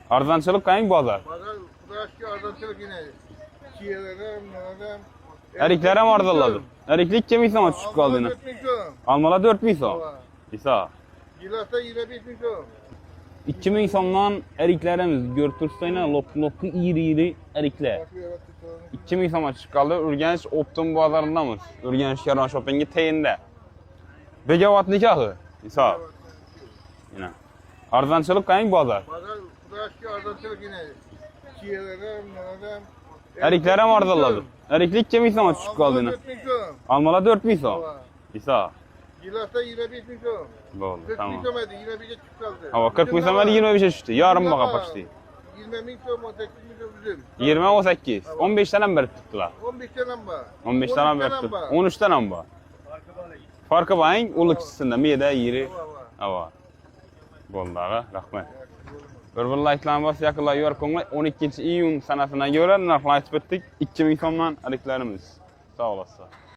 Arzonchilik qaying bozor? Bazar Kudashki arzonchilik yine. Çiğelerim, nelerim. Eriklar ham arzonladi. Eriklik 2000 so'm tushib qoldi yine. 4 milyon. Almalar 4000 so'm. İsa. Gilasta 25 milyon. 2000 so'mdan eriklarimiz görüp tursayna loplu iri eriklar. 2000 so'mga chiqib qoldi. Urganch Optim bozoridamiz. Urganch Karon shoppingga tayinda. Begavat nikohi. İsa. Yine. Arzonchilik qaying bozor? Bazar Kudashki arzonchilik yine. Çiğelerim, nelerim. Eriklar ham arzonladi. Eriklik 2000 so'mga tushib qoldi yine. 4 milyon. Almalar 4000 so'm. İsa. Gilasta 25 milyon. Bo'ldi, 40 tamam. milyon edi, 25'e çıktı. Hava 40 milyon var 25'e düştü. Yarım bağa başladı. 20 milyon, 18 milyon bizim. 20 18. 15 tane berip tuttular. 15 tane var. 15 tane berip tuttu. 13 tane var. Farkı bayın uluq içinde miyede yeri. Hava. Bo'ldi ağa, rahmet. Bir like'lan bas yakınlar yorkonlar 12 iyun sanasına göre narxlar aytib o'tdik. 2000 so'mdan eriklarimiz. Sağ olasın.